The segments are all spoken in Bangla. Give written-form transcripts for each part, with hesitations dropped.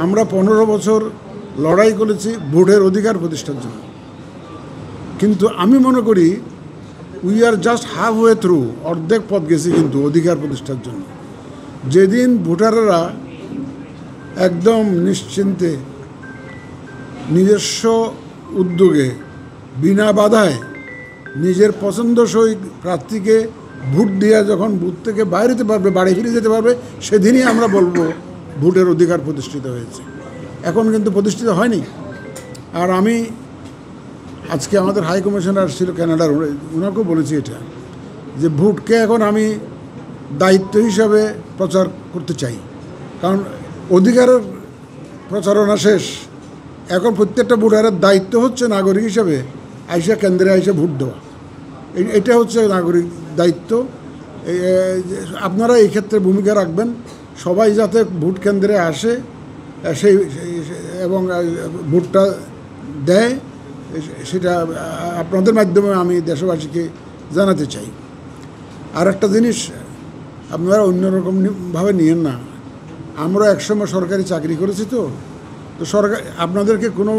আমরা 15 বছর লড়াই করেছি ভোটের অধিকার প্রতিষ্ঠার জন্য, কিন্তু আমি মনে করি we are just half way through, অর্ধেক পথ গেছি কিন্তু অধিকার প্রতিষ্ঠার জন্য। যেদিন ভোটাররা একদম নিশ্চিন্তে নিজস্ব উদ্যোগে বিনা বাধায় নিজের পছন্দসই প্রার্থীকে ভোট দিয়ে যখন বুথ থেকে বাইরে যেতে পারবে, বাড়ি ফিরে যেতে পারবে, সেদিনই আমরা বলবো ভোটের অধিকার প্রতিষ্ঠিত হয়েছে। এখন কিন্তু প্রতিষ্ঠিত হয়নি। আর আমি আজকে আমাদের হাই কমিশনার ছিল কানাডার, ওনাকেও বলেছি এটা, যে ভোটকে এখন আমি দায়িত্ব হিসাবে প্রচার করতে চাই, কারণ অধিকারের প্রচারণা শেষ। এখন প্রত্যেকটা ভোটারের দায়িত্ব হচ্ছে নাগরিক হিসাবে আইসা কেন্দ্রে আইসা ভোট দেওয়া, এটা হচ্ছে নাগরিক দায়িত্ব। আপনারা এই ক্ষেত্রে ভূমিকা রাখবেন, সবাই যাতে ভোট কেন্দ্রে আসে সেই এবং ভোটটা দেয়, সেটা আপনাদের মাধ্যমে আমি দেশবাসীকে জানাতে চাই। আর একটা জিনিস আপনারা অন্যরকমভাবে নিয়েন না, আমরা একসময় সরকারি চাকরি করেছি, তো সরকার আপনাদেরকে কোনো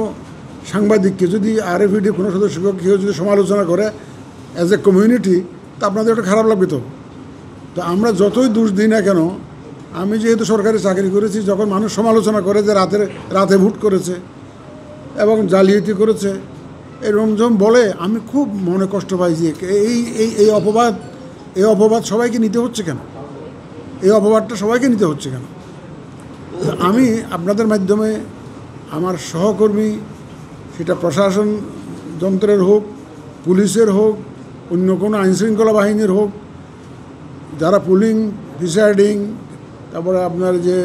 সাংবাদিককে যদি আরএফইডি কোনো সদস্যকে কেউ যদি সমালোচনা করে অ্যাজ এ কমিউনিটি, তা আপনাদের একটা খারাপ লাগবে। তো আমরা যতই দোষ দিই না কেন, আমি যেহেতু সরকারি চাকরি করেছি, যখন মানুষ সমালোচনা করে যে রাতে ভোট করেছে এবং জালিয়াতি করেছে এরকম যখন বলে, আমি খুব মনে কষ্ট পাই যে এই অপবাদ সবাইকে নিতে হচ্ছে কেন, এই অপবাদটা সবাইকে নিতে হচ্ছে কেন। আমি আপনাদের মাধ্যমে আমার সহকর্মী, সেটা প্রশাসন যন্ত্রের হোক, পুলিশের হোক, অন্য কোনো আইনশৃঙ্খলা বাহিনীর হোক, যারা পুলিং, প্রিসাইডিং, তারপরে আপনার যে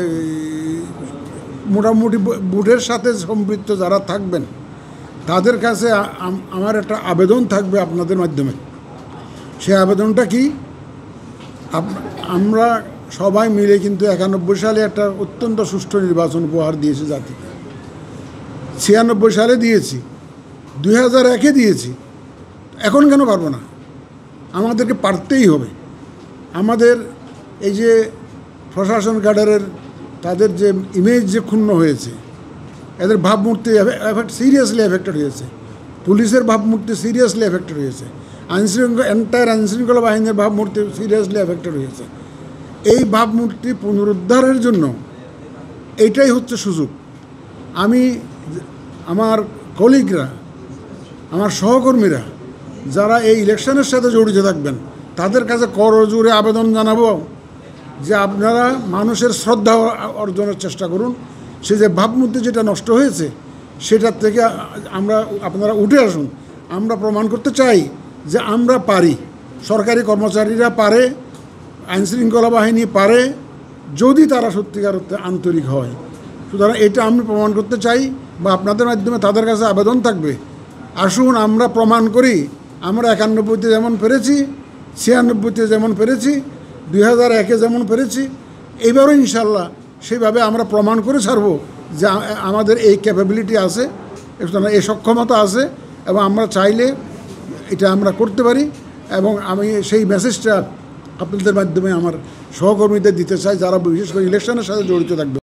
মোটামুটি ভোটের সাথে সম্পৃক্ত যারা থাকবেন, তাদের কাছে আমার একটা আবেদন থাকবে আপনাদের মাধ্যমে। সে আবেদনটা কি, আমরা সবাই মিলে কিন্তু 91 সালে একটা অত্যন্ত সুষ্ঠু নির্বাচন উপহার দিয়েছি জাতিকে, 96 সালে দিয়েছি, 2001-এ দিয়েছি। এখন কেন পারবো না? আমাদেরকে পারতেই হবে। আমাদের এই যে প্রশাসন ক্যাডারের তাদের যে ইমেজ যে ক্ষুণ্ণ হয়েছে, এদের ভাবমূর্তি সিরিয়াসলি এফেক্টেড হয়েছে, পুলিশের ভাবমূর্তি সিরিয়াসলি এফেক্টেড হয়েছে, এন্টায়ার আইনশৃঙ্খলা বাহিনীর ভাবমূর্তি সিরিয়াসলি এফেক্টেড হয়েছে। এই ভাবমূর্তি পুনরুদ্ধারের জন্য এইটাই হচ্ছে সুযোগ। আমি আমার কলিগরা, আমার সহকর্মীরা যারা এই ইলেকশনের সাথে জড়িত থাকবেন, তাদের কাছে করজোড়ে আবেদন জানাবো যে আপনারা মানুষের শ্রদ্ধা অর্জনের চেষ্টা করুন। সে যে ভাবমূর্তি যেটা নষ্ট হয়েছে, সেটার থেকে আপনারা উঠে আসুন। আমরা প্রমাণ করতে চাই যে আমরা পারি, সরকারি কর্মচারীরা পারে, আইনশৃঙ্খলা বাহিনী পারে, যদি তারা সত্যিকার অর্থে আন্তরিক হয়। সুতরাং এটা আমি প্রমাণ করতে চাই, বা আপনাদের মাধ্যমে তাদের কাছে আবেদন থাকবে, আসুন আমরা প্রমাণ করি। আমরা 91-তে যেমন পেরেছি, 96-তে যেমন পেরেছি, 2001-এ যেমন পেরেছি, এবারও ইনশাল্লাহ সেইভাবে আমরা প্রমাণ করে ছাড়ব যে আমাদের এই ক্যাপাবিলিটি আছে, এই সক্ষমতা আছে, এবং আমরা চাইলে এটা আমরা করতে পারি। এবং আমি সেই মেসেজটা আপনাদের মাধ্যমে আমার সহকর্মীদের দিতে চাই, যারা বিশেষ করে ইলেকশনের সাথে জড়িত থাকবে।